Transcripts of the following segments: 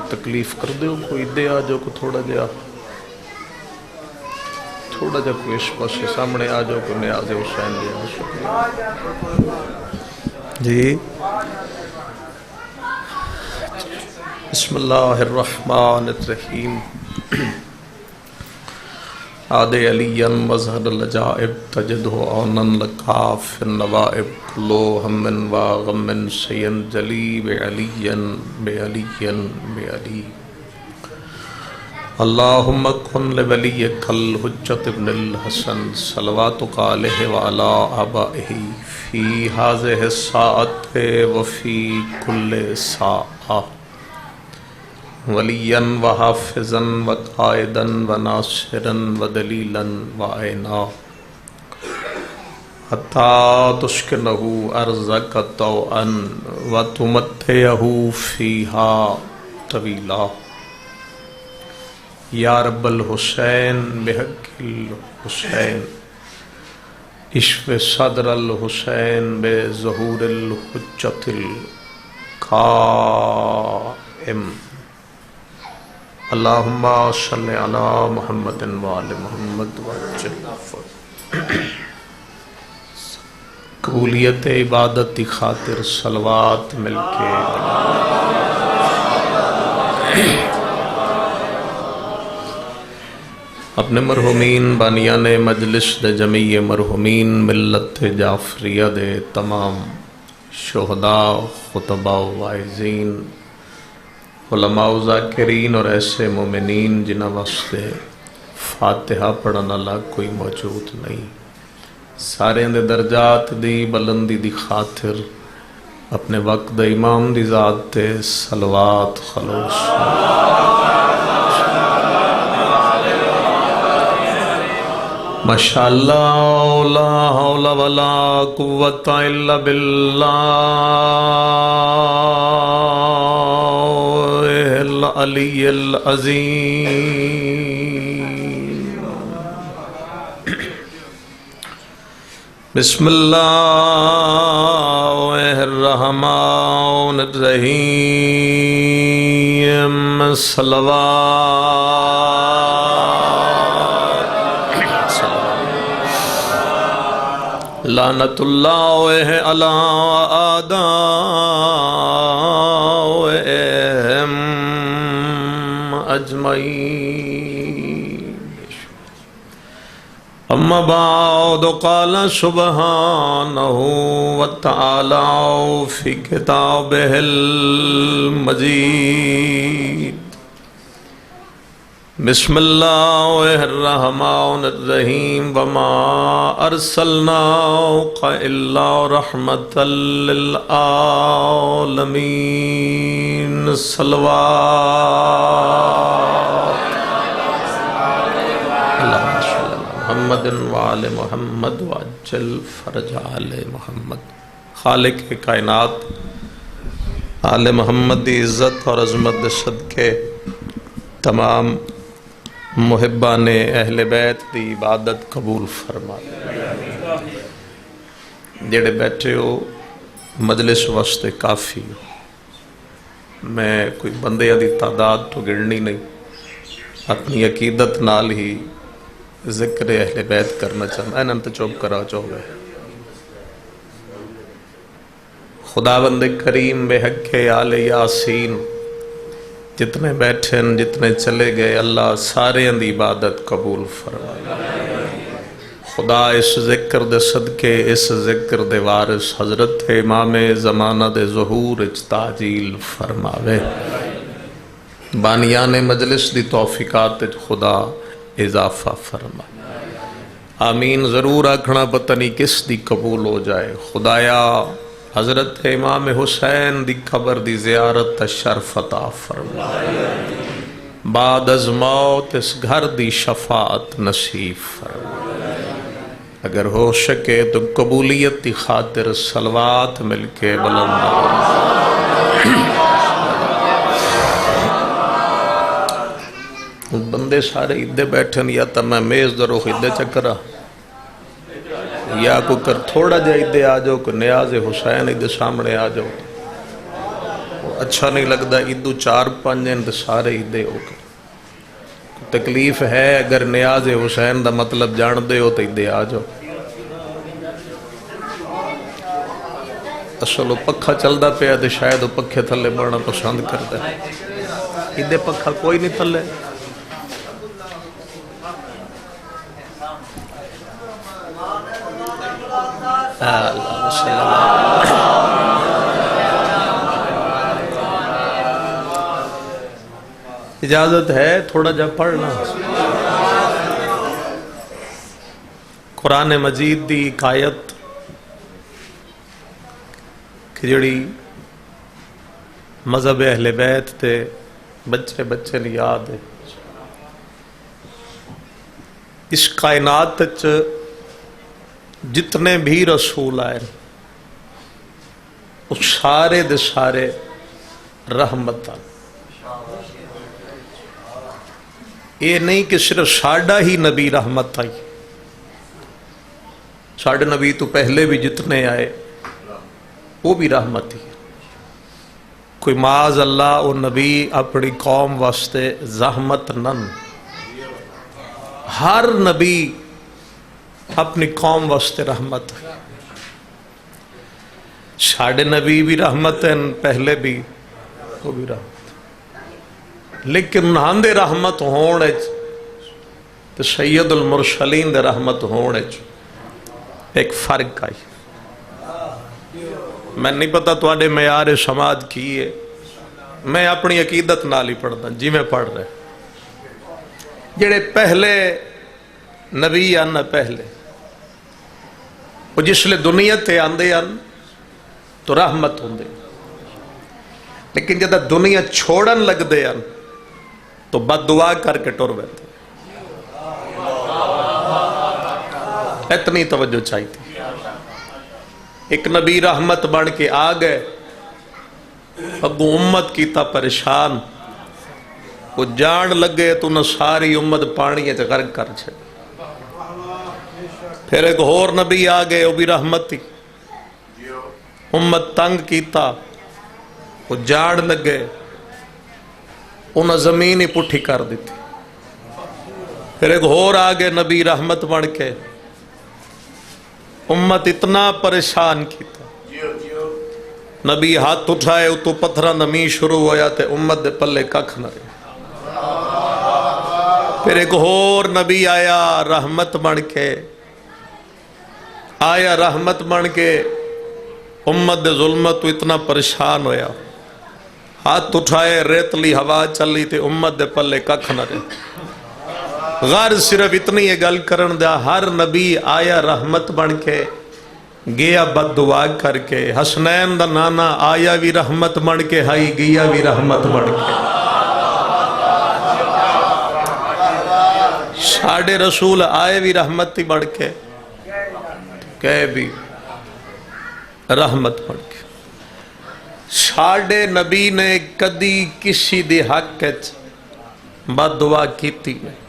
تکلیف کر دیو کوئی دے آ جاؤ کو تھوڑا جا کوئی اس پاسے سامنے آ جاؤ کوئی نیاز حسین دے جی بسم اللہ الرحمن الرحیم آد علی مظہر العجائب تجدہ عونن لکاف النوائب کلو ہم و غم سین جلی بعلی اللہم کن لولیک الحجت ابن الحسن صلواتک علیہ وعلا آبائہ فی ہذہ الساعت وفی کل ساعہ ولیاً وحافظاً وقائداً وناصراً ودلیلاً وعینا حتی تسکنہ ارضک طوعاً وتمتعہ فیہا طویلا یا رب الحسین بحق الحسین اشف صدر الحسین بظہور الحجت القائم اللہم صلی علی محمد وآل محمد وعجل قبولیت عبادت کی خاطر صلوات مل کے اپنے مرحومین بانیان مجلس دے جمیع مرحومین ملت جعفریہ دے تمام شہداء خطباء وائزین علماء و ذاکرین اور ایسے مومنین جنہ واسطے فاتحہ پڑھنا اللہ کوئی موجود نہیں سارے اندے درجات دی بلندی دی خاطر اپنے وقت دا امام دی ذات تے صلوات خلوص ماشاءاللہ لا حول ولا قوت الا باللہ العلی العظیم بسم اللہ الرحمن الرحیم صلوات لعنت اللہ علی اعدائہم اجمعین اما بعد قال سبحانہ وتعالی فی کتابہ المجید بسم اللہ الرحمن الرحیم وما ارسلناک الا رحمتا للعالمین صلوات محمد وآل محمد وعجل فرج آل محمد خالق کائنات آل محمد دی عزت اور عظمت صدقے تمام محبان اہل بیت دی عبادت قبول فرما جڑے بیٹھے ہو مجلس واسطے کافی ہو میں کوئی بندے دی تعداد تو گرنی نہیں اپنی عقیدت نال ہی ذکر اہل بیت کرنا چاہتا ہے انت چوب کرا چاہو گئے خداوند کریم بے حق آل یاسین جتنے بیٹھیں جتنے چلے گئے اللہ سارے اندی عبادت قبول فرمائے خدا اس ذکر دے صدقے اس ذکر دے وارث حضرت امام زمانہ دے ظہور اجتاجیل فرماوے بانیان مجلس دی توفیقات خدا اضافہ فرمائے آمین ضرور آکھنا پتہ نہیں کس دی قبول ہو جائے خدایا حضرت امام حسین دی قبر دی زیارت شرف عطا فرمائے بعد از موت اس گھر دی شفاعت نصیب فرمائے اگر ہو سکے تو قبولیت دی خاطر صلوات مل کے بلند بندے سارے ادھے بیٹھن یا تا میں میز درو ادھے چکرہ یا کوئی کر تھوڑا جا ادھے آ جاؤ کوئی نیاز حسین ادھے سامنے آ جاؤ اچھا نہیں لگتا ادو 4-5 دن تو سارے ادے ہو گئے. تکلیف ہے اگر نیاز حسین دا مطلب جان دے ہو تو ادے آ جاؤ. اصل پکھا چلتا پیا تو شاید وہ پکھے تھلے بڑھنا پسند کرتا ہے. ادے پکھا کوئی نہیں تھلے. اجازت ہے تھوڑا جا پڑھنا. قرآن مجید دی ایک آیت کہ جڑی مذہب اہل بیت تے بچے بچے نے یاد ہے. اس کائنات جتنے بھی رسول آئے وہ سارے دے سارے رحمت. یہ نہیں کہ صرف ساڈا ہی نبی رحمت آئی. ساڈے نبی تو پہلے بھی جتنے آئے وہ بھی رحمت ہی. کوئی معاذ اللہ وہ نبی اپنی قوم واسطے زحمت نن. ہر نبی اپنی قوم واسطے رحمت ہے. ساڈے نبی بھی رحمت ہیں پہلے بھی وہ بھی رحمت. لیکن انہاں دے رحمت ہونے تو سید المرسلین دے رحمت ہونے ایک فرق آئی. میں نہیں پتا تواڈے معیار سماج کی ہے. میں اپنی عقیدت نال ہی پڑھدا جی میں پڑھ رہا. جڑے پہلے نبی آنا پہلے وہ جسلے دنیا تے آندے آن تو رحمت ہوندے. لیکن جدہ دنیا چھوڑن لگ دے آن تو بد دعا کر کے ٹر بیٹھے. اتنی توجہ چاہیے تھی. ایک نبی رحمت بن کے آ گئے اگو امت کیتا پریشان. وہ جان لگے تو نہ ساری امت پانی غرق کر چھے. پھر ایک اور نبی آ گئے وہ بھی رحمت تھی. امت تنگ کیتا وہ جان لگے انہیں زمین ہی پٹھی کر دیتی. پھر ایک اور آگے نبی رحمت بن کے امت اتنا پریشان کیتا. نبی ہاتھ اٹھائے تو پتھرا نمی شروع ہویا تے امت دے پلے ککھ نہ رہے. پھر ایک اور نبی آیا رحمت بن کے امت دے ظلمت تو اتنا پریشان ہویا ہاتھ اٹھائے ریتلی ہوا چلی تے امت دے پلے ککھ نہ رہے. غرض صرف اتنی یہ گل کرن دیا ہر نبی آیا رحمت بن کے گیا بد دعا کر کے. حسنین دا نانا آیا بھی رحمت بن کے ہائی گیا بھی رحمت بن کے. ساڑھے رسول آئے بھی رحمت ہی بن کے کہے بھی رحمت بن کے. ساڑھے نبی نے کدی کسی دی حق بد دعا کیتی نہیں.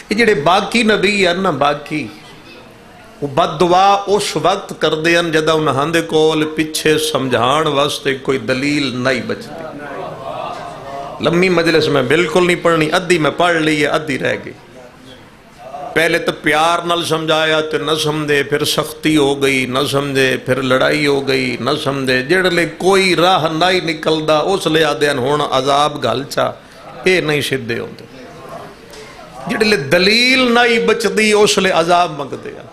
یہ جڑے باقی نبی ہیں نا باقی وہ بد دعا اس وقت کر دیں جدہ انہاں دے کول پیچھے سمجھان واسطے کوئی دلیل نہیں بچتی. لمبی مجلس میں بالکل نہیں پڑھنی. ادھی میں پڑھ لی ہے ادھی رہ گئی. پہلے تو پیار نال سمجھایا تو نہ سمجھے پھر سختی ہو گئی نہ سمجھے پھر لڑائی ہو گئی نہ سمجھے. جڑے کوئی راہ نہیں نکلدا اس لے آدھے ہون عذاب گل چا اے نہیں سدھے ہوندے. جڑے دلیل نہیں بچدی اس لے عذاب منگدے ہیں.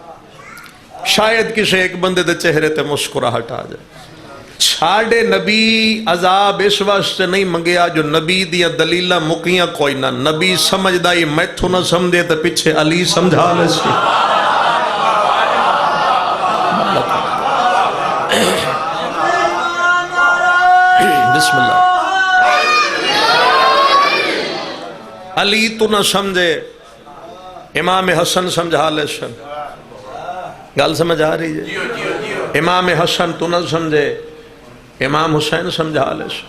شاید کسی ایک بندے دے چہرے تے مسکراہٹ آ جائے. ساڑھے نبی عذاب اس واسطے نہیں منگیا جو نبی دیاں دلیلہ مکیاں کوئی نہ. نبی سمجھدا ہی میتھو نہ سمجھے تو پیچھے علی سمجھا لے سی. بسم اللہ. علی تو نہ سمجھے امام حسن سمجھا لے سن. گل سمجھ آ رہی ہے. امام حسن تو نہ سمجھے امام حسین سمجھا لے سن.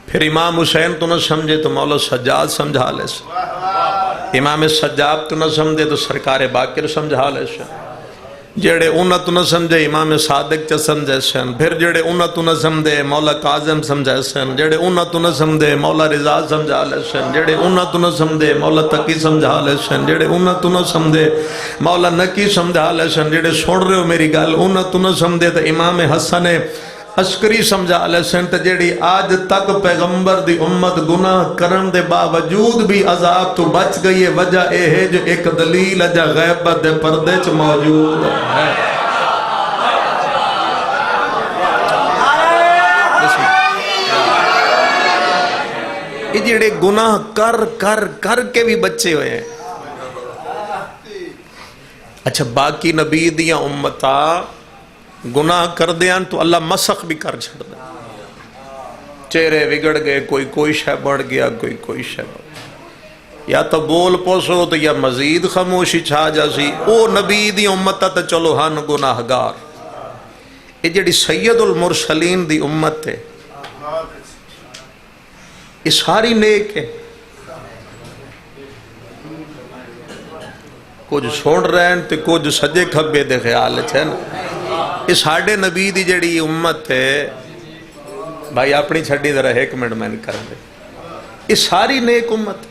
پھر امام حسین تو نہ سمجھے تو مولا سجاد سمجھا لے سن. امام سجاد تو نہ سمجھے تو سرکار باقر سمجھا لے سن. جڑے انہاں تو نہ سمجھے امام صادق چ سمجھے سن، پھر جڑے انہاں تو نہ سمجھے مولا کاظم سمجھے سن، جڑے انہاں تو نہ سمجھے مولا رضا سمجھا لے سن، جڑے انہاں تو نہ سمجھے مولا تقی سمجھا لے سن، جڑے انہاں تو نہ سمجھے مولا نقی سمجھا لے سن، جڑے سن رہے ہو میری گل انہاں تو نہ سمجھے تو امام حسن عسکری سمجھا لے سن، تے جڑی آج تک پیغمبر دی امت گناہ کرن دے باوجود بھی عذاب تو بچ گئی ہے، وجہ اے ہے جو ایک دلیل اجا غیبت دے پردے چ موجود ہے۔ یہ جڑے گناہ کر کے بھی بچے ہوئے ہیں۔ اچھا باقی نبی دیاں امتا گناہ کر دیاں تو اللہ مسخ بھی کر چھڑ دے، چہرے بگڑ گئے، کوئی شے بڑھ گیا، کوئی شے بڑھ گیا، یا تو بول پوسو تو یا مزید خاموشی چھا جاسی۔ او نبی دی امت تا چلو ہن گناہگار، یہ جڑی سید المرسلین دی امت ہے یہ ساری نیک ہے، کچھ سن رہے ہیں تو کچھ سجے کھبے دے خیال ہے نا۔ یہ ساڑھے نبی دی جڑی امت ہے، بھائی اپنی چھڑی ذرا ایک منٹ میں کر دے، یہ ساری نیک امت ہے۔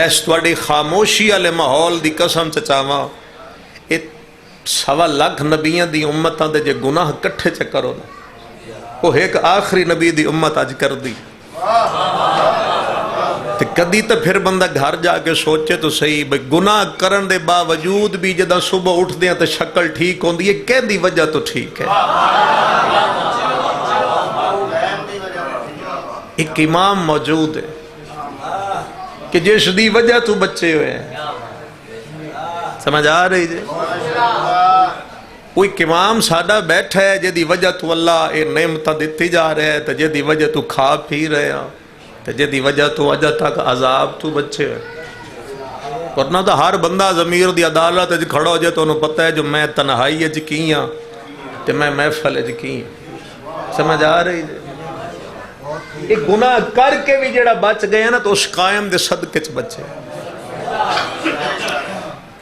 ایس توڑی خاموشی والے ماحول دی قسم چچاواں، یہ 1.25 لاکھ نبیاں دی امتاں دے جے گناہ کٹھے چ کرو نا، وہ ایک آخری نبی دی امت آج کر دی۔ کدی تو پھر بندہ گھر جا کے سوچے تو صحیح، بھئی گناہ کرن دے باوجود بھی جدہ صبح اٹھ دیاں تو شکل ٹھیک ہوندی ہے، کہہ دی وجہ تو ٹھیک ہے۔ ایک امام موجود ہے کہ جس دی وجہ تو بچے ہوئے ہیں، سمجھ آ رہی جی؟ کوئی امام سادہ بیٹھا ہے جے دی وجہ تو اللہ اے نعمتہ دیتی جا رہے ہے، تو جے دی وجہ تو کھا پھی رہے ہیں، تو جے دی وجہ تو وجہ تک عذاب تو بچے ہوئے۔ ورنہ تو ہر بندہ ضمیر دی عدالت اج کھڑا ہو جائے تو انہوں پتہ ہے جو میں تنہائی اج کی ہاں تو میں محفل اج کی ہاں، سمجھ آ رہی ہے؟ ایک گناہ کر کے بھی جڑا بچ گئے نا تو اس قائم دے صدقے چ بچے۔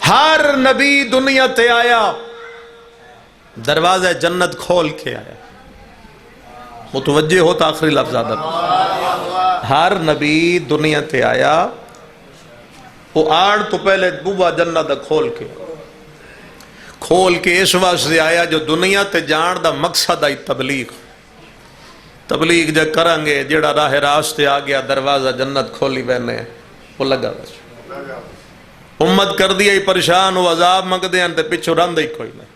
ہر نبی دنیا تے آیا دروازہ جنت کھول کے آیا، متوجہ ہوتا آخری لفظ عادت، ہر نبی دنیا تے آیا وہ آڑ تو پہلے بوبا جنت کھول کے اس واسطے آیا جو دنیا تے جان دا مقصد آئی تبلیغ جا کریں گے، جڑا راہ راستے آ گیا دروازہ جنت کھولی بہنے وہ لگا بس امت کر دیا ہی پریشان ہو عذاب منگ دیں تے پچھو رند ہی کوئی نہیں۔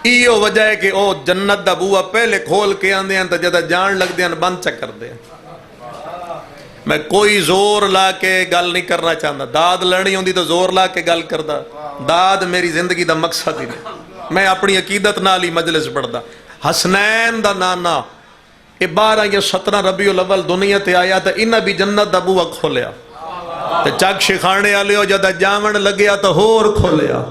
ایو وجہ ہے کہ او جنت دا بوا پہلے کھول کے آن دیں تے جدہ جان لگ دیں بند چکر دیں۔ میں کوئی زور لا کے گل نہیں کرنا چاہتا، داد لڑنی ہوندی تو زور لا کے گل کردا، داد میری زندگی دا مقصد ہی نہیں، میں اپنی عقیدت نال ہی مجلس پڑھدا۔ حسنین دا نانا 12 یا 17 ربیع الاول دنیا تے آیا تو انہاں بھی جنت دا بوا کھولیا، تے چک شکھانے والے ہو جدہ جاون لگیا تو ہور کھولیا۔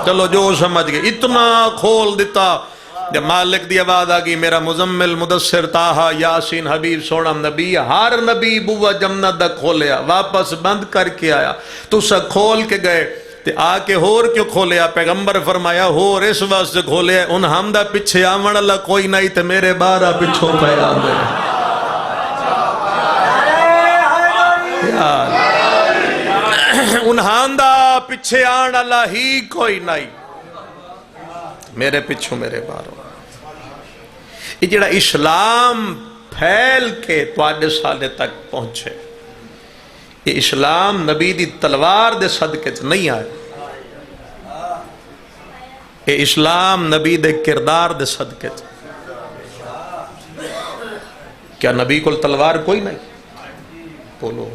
چلو جو سمجھ گئے اتنا کھول دیتا، جب مالک دی آواز آگئی میرا مزمل مدثر تاہا یاسین حبیب سونا نبی، ہر نبی بوا جنت دا کھولیا، واپس بند کر کے آیا، تو سا کھول کے گئے تے آ کے ہور کیوں کھولیا؟ پیغمبر فرمایا ہور اس واسطے کھولیا ان ہمدہ پچھے آمن اللہ کوئی نہیں تے میرے بارہ پچھوں پہ آمن ان ہمدہ پچھے آن اللہ ہی کوئی نہیں میرے پچھوں میرے بارہ۔ یہ جڑا اسلام پھیل کے توڑے سالے تک پہنچے، یہ اسلام نبی دی تلوار دے صدقے چ نہیں آئے، یہ اسلام نبی دے کردار دے صدقے چ۔ کیا نبی کو تلوار کوئی نہیں؟ بولو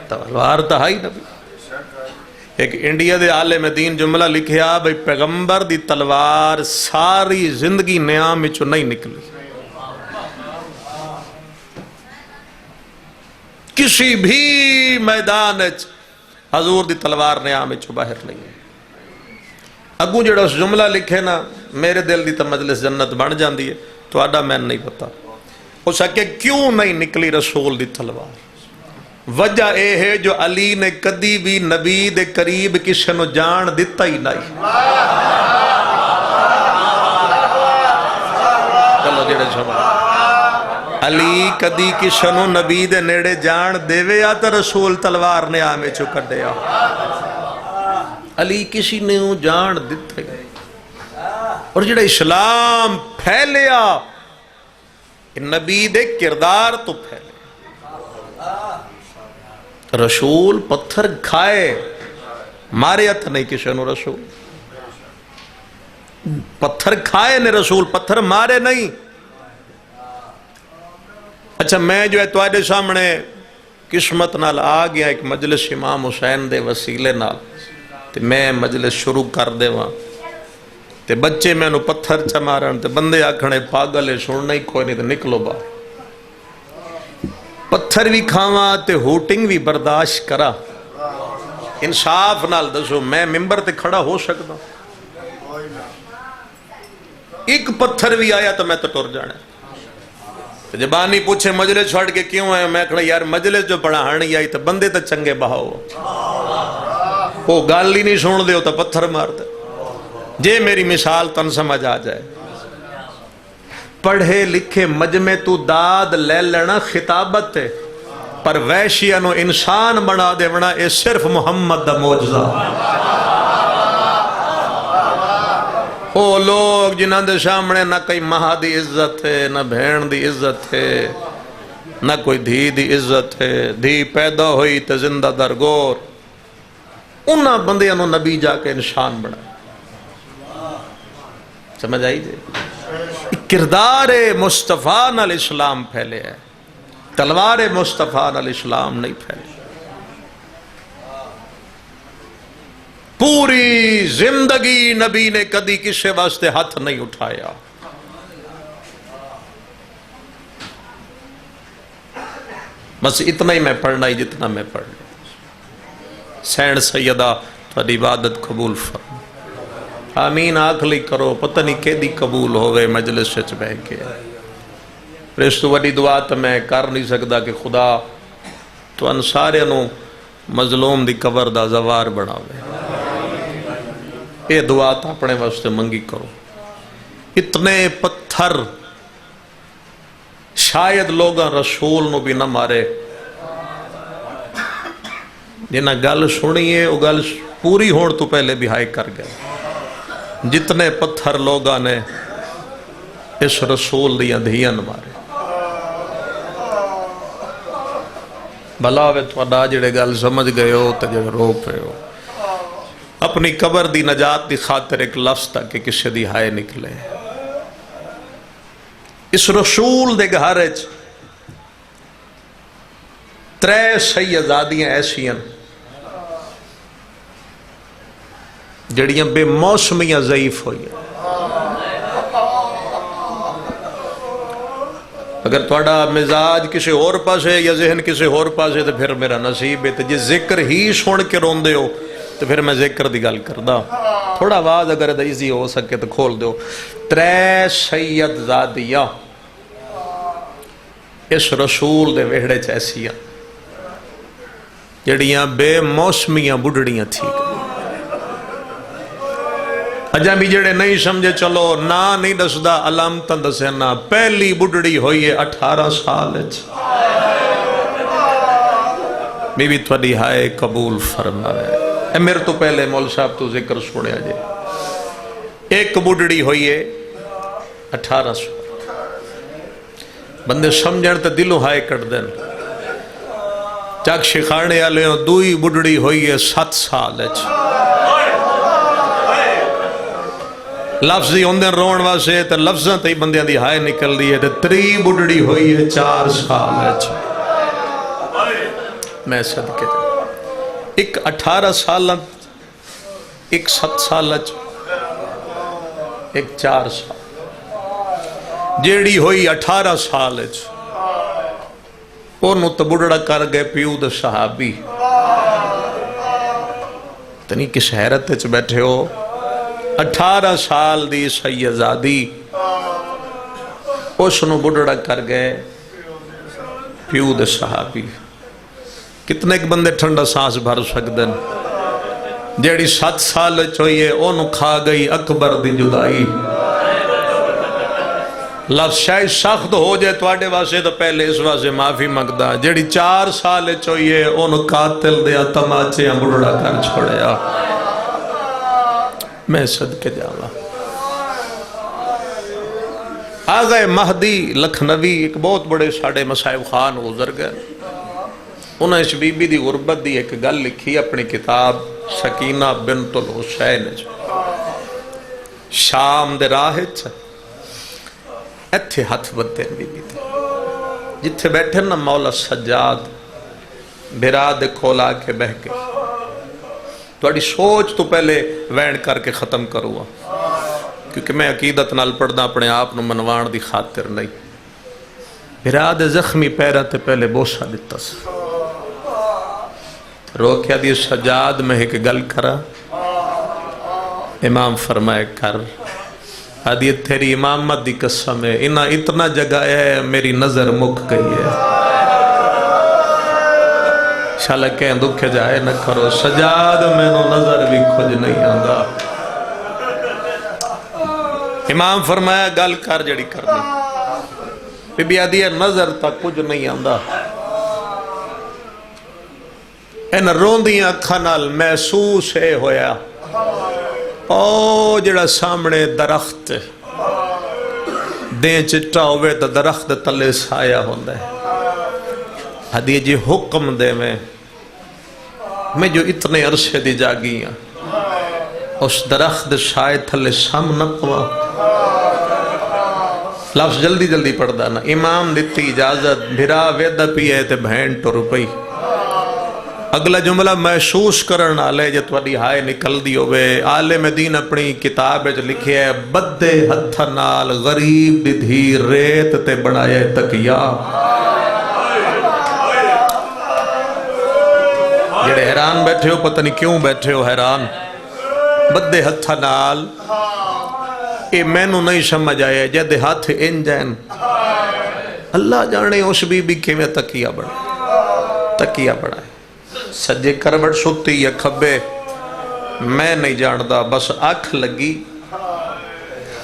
تلوار تو ہے ہی نبی۔ ایک انڈیا دے عالم دین جملہ لکھیا بھئی پیغمبر دی تلوار ساری زندگی نیام میں چو نہیں نکلی، کسی بھی میدان حضور دی تلوار نیام میں چو باہر نہیں ہے۔ اگوں جڑا اس جملہ لکھے نا میرے دل دی تا مجلس جنت بن جاندی ہے تو آڈا میں نہیں پتا ہو سکے کیوں نہیں نکلی رسول دی تلوار۔ وجہ اے ہے جو علی نے کدی بھی نبی دے قریب کسی نو جان دیتا ہی نہیں. چلو جڑے سمجھ علی کدی کسی نو نبی دے نیڑے جان دیوے یا تو رسول تلوار نے آمے چو کڈے آ. علی کسی نے جان دیتا ہی. اور جڑا اسلام پھیلیا نبی دے کردار تو پھیلے. رسول پتھر کھائے مارے ہتھ نہیں کسی نو. رسول پتھر کھائے نے رسول پتھر مارے نہیں. اچھا میں جو ہے تواڈے سامنے قسمت نال آ گیا ایک مجلس امام حسین دے وسیلے نال تے میں مجلس شروع کر دے وہاں تے بچے میں نو پتھر چمارن تے بندے آکھنے پاگل ہے سننا ہی کوئی نہیں تے نکلو باہر. پتھر بھی کھاواں تے ہوٹنگ بھی برداشت کرا. انصاف نال دسو میں ممبر تے کھڑا ہو سکتا؟ ایک پتھر بھی آیا تو میں تو ٹر جانا. جبانی پوچھے مجلس چھوڑ کے کیوں آئے میں کہنا یار مجلس جو پڑھانے آئی تو بندے تو چنگے بہاؤ وہ گال ہی نہیں سن دے ہو تو پتھر مار دے. جے میری مثال تن سمجھ آ جائے. پڑھے لکھے مجمع تو داد لے لینا خطابت ہے پر ویشیا نو انسان بنا دے بنا اے صرف محمد دا معجزہ. او لوگ جنہاں دے سامنے نہ کوئی ماں دی عزت ہے نہ بہن دی عزت ہے نہ کوئی دھی دی عزت ہے. دھی پیدا ہوئی تے زندہ درگور انہاں بندیاں نو نبی جا کے انسان بنا. سمجھ آئی جے کردار مصطفیٰ نال اسلام پھیلے ہے تلوار مصطفیٰ نال اسلام نہیں پھیلے. پوری زندگی نبی نے کدی کسی واسطے ہاتھ نہیں اٹھایا. بس اتنا ہی میں پڑھنا ہی جتنا میں پڑھ لوں. سین سیدہ تھوڑی عبادت قبول فرما. آمین آکھ لی کرو پتہ نہیں کہ دی قبول ہوئے مجلس سے بہ کے. اس تو وڈی دعا تو میں کر نہیں سکتا کہ خدا تو ان سارے نو مظلوم دی قبر دا زوار بناوے. یہ دعا تو اپنے واسطے منگی کرو. اتنے پتھر شاید لوگاں رسول نو بھی نہ مارے. جنہاں گل سنیے وہ گل پوری ہون تو پہلے بھی ہائے کر گئے. جتنے پتھر لوگاں نے اس رسول دیاں دھیاں مارے. بھلا وے تھوڑا جڑے گل سمجھ گئے ہو تے جڑے رو پے ہو. اپنی قبر دی نجات دی خاطر ایک لفظ تک کہ کسی دی ہائے نکلے. اس رسول دے گھر وچ 3 شہزادیاں ایسیاں جڑیاں بے موسمیاں ضعیف ہوئی. اگر تھوڑا مزاج کسی اور پاسے یا ذہن کسی اور پاسے تو پھر میرا نصیب ہے. جی ذکر ہی سن کے روندے ہو تو پھر میں ذکر دی گل کردا. تھوڑا آواز اگر ایزی ہو سکے تو کھول دو. 3 سیدزادیاں اس رسول دے وہڑے چ ایسیاں جڑیاں بے موسمیاں بڑھڑیاں تھی. اجاں بھی جڑے نہیں سمجھے چلو نا نہیں دسدا علامتاں دسنا. پہلی بڑھڑی ہوئی ہے 18 سال وچ. بی بی تھوڑی ہائے قبول فرمائے. اے میرے تو پہلے مول صاحب تو ذکر سنیا جے. ایک بڑھڑی ہوئی ہے 18 سال. بندے سمجھن تے دلوں ہائے کٹ دین. چک شکھانے والے دوئی بڑھڑی ہوئی ہے 7 سال وچ. لفظی ہوندے رون واسے تے لفظاں تے بندیاں دی ہائے نکل دی ہے. تے 3 بڑھڑی ہوئی ہے 4 سال وچ. میں صدقے ایک 18 سال ایک 7 سال ایک 4 سال. جیڑی ہوئی 18 سال انہوں تو بڑھڑا کر گئے پیو دے صحابی. تنی کس حیرت وچ بیٹھے ہو. 18 سال دی سیدزادی اس نو بڑھڑا کر گئے پیو دے صحابی. کتنے ایک بندے ٹھنڈا سانس بھر سکتے ہیں؟ جیڑی 7 سال چوئیے اونوں کھا گئی اکبر دی جدائی. لفظ شاید سخت ہو جائے تواڈے واسطے تو پہلے اس واسطے معافی منگدا. جیڑی 4 سال چوئیے اونوں قاتل دیا تماچے بڑھڑا کر چھوڑیا. میں صدقے جاواں. آغا مہدی لکھنوی ایک بہت بڑے ساڑے مصائب خان گزر گئے. انہوں نے اس بی بی دی غربت دی ایک گل لکھی اپنی کتاب سکینہ بنت الحسین. شام دے راہ ایتھے ہاتھ بدے بی بی دے جتھے بیٹھے نا مولا سجاد بھرا دے کھولا کے بہ کے تھوڑی سوچ تو پہلے وین کر کے ختم کروں کیونکہ میں عقیدت نال پڑھنا اپنے آپ نو منوان دی خاطر نہیں. بھرا دے زخمی پیرا تے پہلے بوسا دیتا سا. روکیا دی سجاد میں ایک گل کرا. امام فرمائے کر. آدھی تیری امامت دی قسم ہے انہا اتنا جگہ ہے میری نظر مک گئی ہے. شالا کہیں دکھ جائے نہ کرو سجاد میں نو نظر بھی کھج نہیں آندا. امام فرمایا گل کر جڑی کرنی. بی بی آدھی نظر تک کچھ نہیں آندا. ان روندیاں اکھاں نال محسوس ہے ہویا او جڑا سامنے درخت دیں چٹا ہوئے تو درخت تلے سایہ ہوندہ ہے. حدیث جی حکم دے میں جو اتنے عرصے دی جاگیاں اس درخت سائے تھلے سام نہ پوا. لفظ جلدی جلدی پڑھ نا. امام دیتی اجازت بھرا ویدہ پیئے تے بہن ٹر پئی. اگلا جملہ محسوس کرنا لے جت وڈی ہائے نکل دی ہوئے. عالم دین اپنی کتاب جو لکھے ہے بدے ہتھ نال غریب دی دھی ریت تے بنائے تکیا. جڑے حیران بیٹھے ہو پتہ نہیں کیوں بیٹھے ہو حیران. بدے ہتھ نال اے میں نو نہیں سمجھ آئے جد ہاتھ انجین اللہ جانے اس بی بی کے میں تکیا بڑھائے. سجے کروٹ ستی یا کھبے میں نہیں جاندا بس آنکھ لگی.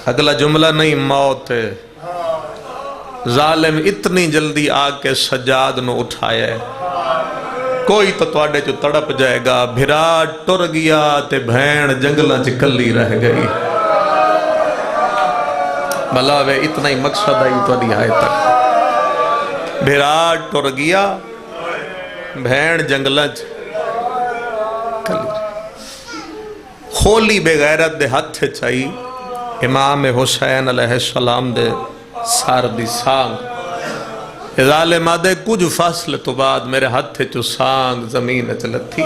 اگلا جملہ نہیں موت ہے. ظالم اتنی جلدی آ کے سجاد نو اٹھایا ہے. کوئی تو تواڈے جو تڑپ جائے گا. بھرا ٹر گیا تے بھین جنگلہ چکلی رہ گئی. بلاوے اتنا ہی مقصد آئی تواڈی آئے تک. بھرا ٹر گیا بھین جنگلہ کلی کھولی بے غیرت دے ہاتھ چاہی. امام حسین علیہ السلام دے سار دی سانگ ظالم آدھے کچھ فاصل تو بعد میرے ہاتھ چو سانگ زمین چلتی.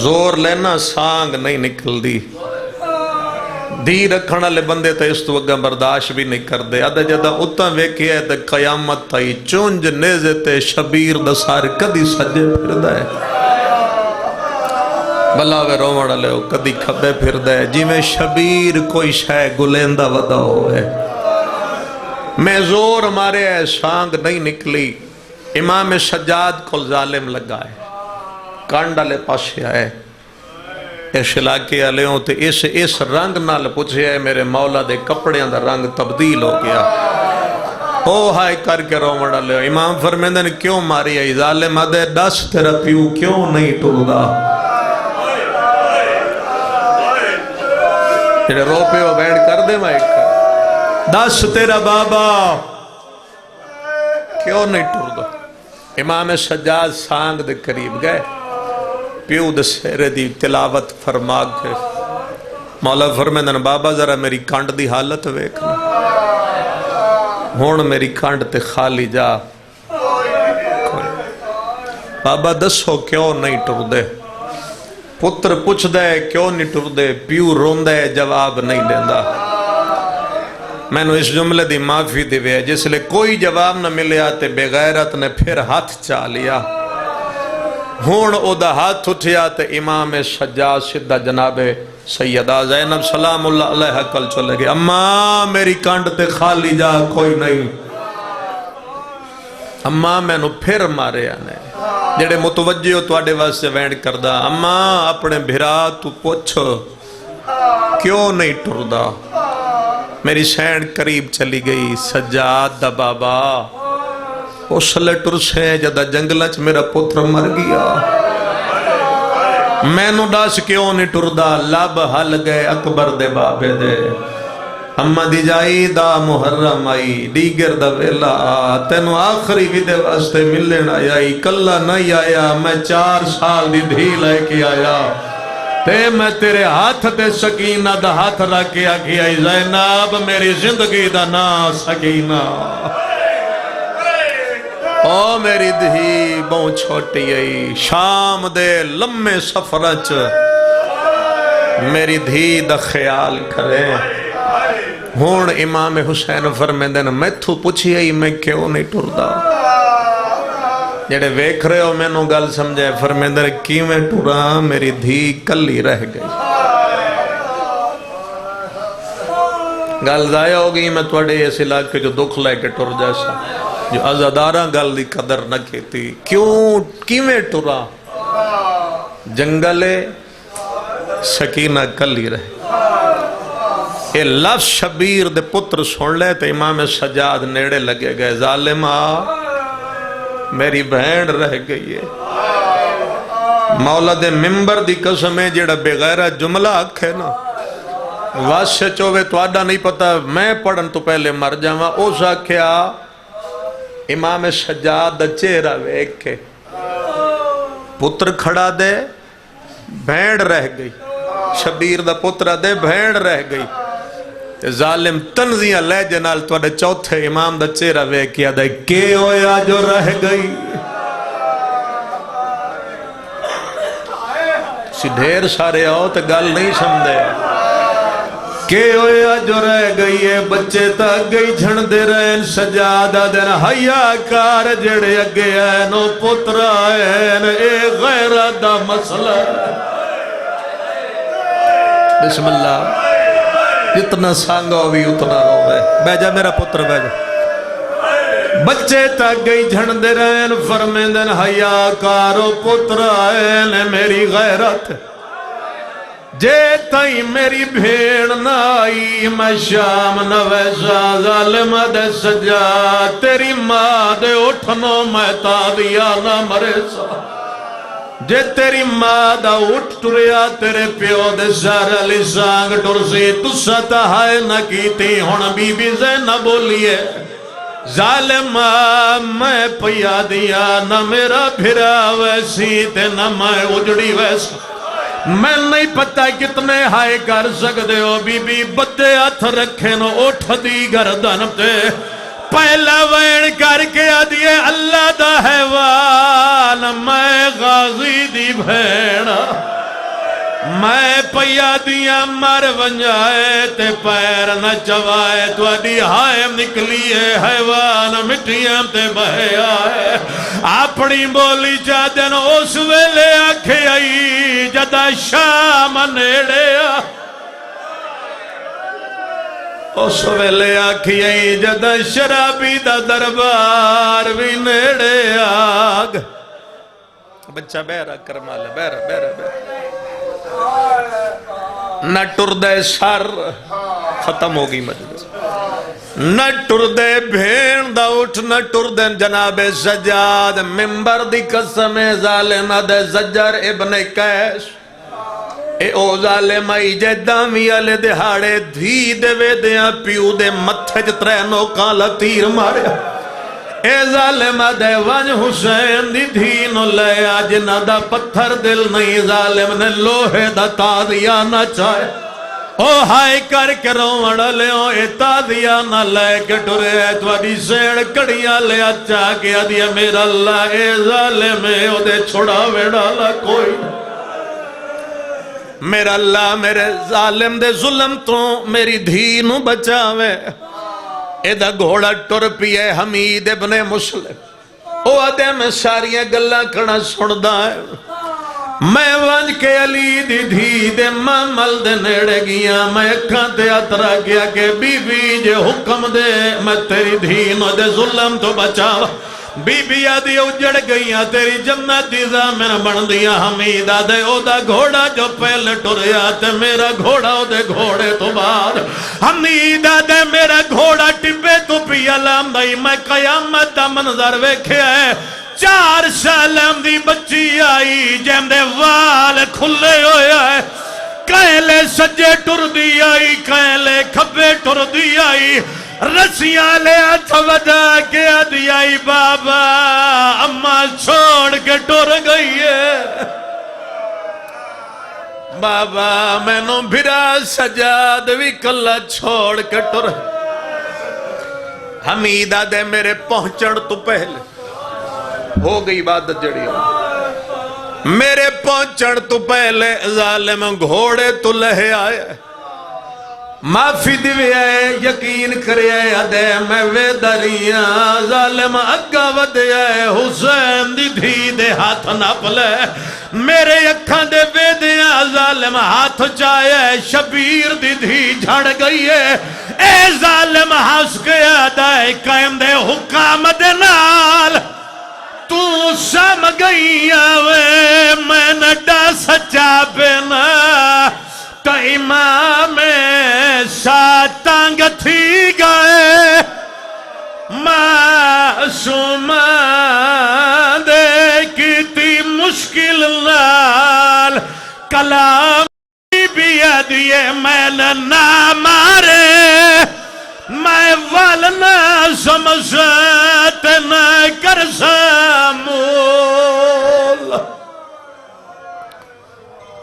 زور لینا سانگ نہیں نکل دی. دی رکھنا لے بندے تا اس تو اگا برداشت بھی نہیں کر دے. آدھا جدہ اتنا ویکھی ہے تا قیامت تائی چونج نیزے تے شبیر دا سارے کدی سجے پھر دائے. بلاوے رومڑا لے کدی کھبے پھر دائے. جی میں شبیر کوئی شے گلیندہ ودا ہوئے. میں زور مارے ہے سانگ نہیں نکلی. امام سجاد کو ظالم لگا ہے. کانڈا لے پاسے آئے. اس علاقے والے ہوں تے اس رنگ نال پوچھے ہے میرے مولا دے کپڑیاں دا رنگ تبدیل ہو گیا. او ہائے کر کے رومڑا لے. امام فرمیندے نے کیوں ماری ہے؟ ظالم آدھے دس تیرا پیو کیوں نہیں ٹردا. جڑے رو پہ وہ بینڈ کر دے مائک دس تیرا بابا کیوں نہیں ٹردا. امام سجاد سانگ دے قریب گئے. پیو دے سیرے دی تلاوت فرما کے مولا فرمیندن بابا ذرا میری کانڈ دی حالت ویکھنا. ہون میری کانڈ تے خالی جا. بابا دسو کیوں نہیں ٹر دے. پتر پوچھ دے کیوں نہیں ٹر دے. پیو رون دے جواب نہیں دیندہ. میں نے اس جملے دی معافی دی وے جس لئے کوئی جواب نہ ملے آتے بے غیرت نے پھر ہاتھ چاہ لیا. ہون او دا ہاتھ اٹھیا تے امام سجاد سدھا جناب سیدہ زینب سلام اللہ علیہ کل چلے گئے. اماں میری کانڈ تے خالی جا کوئی نہیں. اماں میں نو پھر مارے آنے جڑے متوجہ تواڈے واسطے وینڈ کردا اما اپنے بھرا تو پوچھ کیوں نہیں ٹردا میری سین قریب چلی گئی سجاد دا بابا اس لے ٹرسے جدہ جنگلچ میرا پتر مر گیا میں نو داس کیوں نہیں ٹردا لب حل گئے اکبر دے بابے دے اما دی جائی دا محرم آئی دیگر دا ویلا تینو آخری بھی دے واسطے ملن آئی کلا نہیں آیا میں 4 سال دی دھی لے کے آیا تے میں تیرے ہاتھ تے سکینہ دا ہاتھ رکھے آگی آئی زینب میری زندگی دا نا سکینہ او میری دھی بہت چھوٹی آئی شام دے لمے سفرچ میری دھی دا خیال کرے ہون امام حسین فرمیندے نا میں تھو پوچھی آئی میں کیوں نہیں ٹردا جڑے ویکھ رہے ہو میں نو گل سمجھے فرمیندے نا کی میں ٹرا میری دھی کلی رہ گئی گل ضائع ہو گئی میں توڑے اس علاقے جو دکھ لے کے ٹر جیسا جو عزادارہ گل دی قدر نہ کیتی کیوں کی میں ٹرا جنگلے سکینہ کلی رہ اے لفظ شبیر دے پتر سن لے تو امام سجاد نیڑے لگے گئے ظالمہ میری بہن رہ گئی ہے مولا دے ممبر دی قسمیں جڑا بغیر جملہ آکھے نا واسے چوے تو آڈا نہیں پتا میں پڑھن تو پہلے مر جاواں اس آکھیا امام سجاد دا چہرہ ویکھ کے پتر کھڑا دے بہن رہ گئی شبیر دا پتر دے بہن رہ گئی ظالم تنزیاں لے جنال توڑے چوتھے امام دا چہرہ وے کیا دے کہ ہویا جو رہ گئی سی ڈھیر سارے آؤ تو گل نہیں سمدے کہ ہویا جو رہ گئی ہے بچے تا گئی جھن دے رہن سجادہ دین حیاء کار جڑے اگے ہیں نو پتر آئین اے غیرہ دا مسئلہ بسم اللہ جتنا سانگا ہوئی اتنا روے بیجا میرا پتر بیجا بچے تک گئی جھن دے رہن فرمیندن حیاء کارو پتر آئین میری غیرت جے تائی میری بھیڑ نہ آئی میں شام نہ ویسا ظالم دے سجا تیری ماں دے اٹھنو میں تا دیا نہ مرے سا جے تیری ماں دا اٹھ ٹریا تیرے پیو دے سار علی سانگ ٹرسی تسا تہائے نہ کیتی ہون بی بی زینب بولیے ظالم میں پیا دیا نہ میرا بھرا ویسی تے نہ میں اجڑی ویسا میں نہیں پتا کتنے ہائے کر سکتے ہو بی بی بدے ہاتھ رکھے نو اٹھ دی گردن تے پہلا وین کر کے آدھئے اللہ دا حیوان میں غازی دی بھیڑا میں پیا دیا مر ونجائے تے پیر نہ چوائے تو آدھی ہائے نکلیے حیوان مٹیاں تے بہے آئے اپنی بولی چاہدن اس ویلے آکھے آئی جدہ شام نیڑے آ اس ویلے آکھی آئی جدہ شرابی دا دربار بھی نیڑے آگ بچہ بیرہ کرمالا بیرہ نہ ٹردے سر ختم ہوگی مجلس نہ ٹردے بھین دا اٹھ نہ ٹردے جناب سجاد ممبر دی قسم ظالمہ دے زجر ابن قیس اے او ظالم آئی جے دامی آلے دہاڑے دھی دے وے دیاں پیو دے متھے جترے نو کالا تیر ماریا اے ظالمہ دے ونج حسین دی دھینو لے آج نہ دا پتھر دل نہیں ظالم نے لوہے دا تازیہ نہ چاہے او ہائے کر کے روڑ لے او اے تازیہ نہ لے کے ٹرے توڑی سیڑ کڑیاں لے اچھا کیا دیا میرا اللہ اے ظالم اے او دے چھوڑا ویڑا لا کوئی میرا اللہ میرے ظالم دے ظلم تو میری دھینو بچاوے ایدہ گھوڑا ٹر پیے حمید ابن مسلم او آدھے میں ساریاں گلہ کھڑا سڑدا ہے میں ونج کے علی دی دھی دے مامل دے نیڑے گیا میں کھانتے اترا گیا کہ بی بی جے حکم دے میں تیری دھینو دے ظلم تو بچاوا بی بی آدھی اجڑ گئیاں تیری جنت دی زامن بن دیا حمید آدھے او دا گھوڑا جو پہلے ٹریا تے میرا گھوڑا او دے گھوڑے تو بعد حمید آدھے میرا گھوڑا ٹپے تو پیا لام دائی میں قیامت دا منظر ویکھے ہے 4 سالم دی بچی آئی جیم دے وال کھلے ہوئے ہے کہلے سجے ٹر دی آئی کہلے کھبے ٹر دی آئی رسیاں لے ہاتھ ودا کے آدھی آئی بابا اماں چھوڑ کے ٹر گئی ہے بابا میں نو بھرا سجاد بھی کلا چھوڑ کے ٹر حمید آدھے میرے پہنچن تو پہلے ہو گئی عبادت جڑی میرے پہنچن تو پہلے ظالم گھوڑے تو لہے آئے معافی دیوے آئے یقین کرے آدھے میں ویدریاں ظالم اگا ودے آئے حسین دی دھی دے ہاتھ نپلے میرے اکھاں دے ویدیاں ظالم ہاتھ چاہے شبیر دی دھی جھڑ گئی ہے اے ظالم ہنس کے آدھے قائم دے حکام دے نال تو سم گئی آوے میں نڈا سچا پینا تو امام ساتانگ تھی گئے معصوم دے کیتی مشکل نال کلام بھی دیئے میں نہ مارے میں والنا سمجھت نہ کر سامول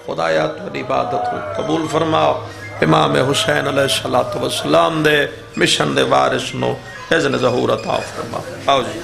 خدایا تو عبادت قبول فرماؤ امام حسین علیہ السلام دے مشن دے وارث نو اذن ظہور عطا فرما آؤ جی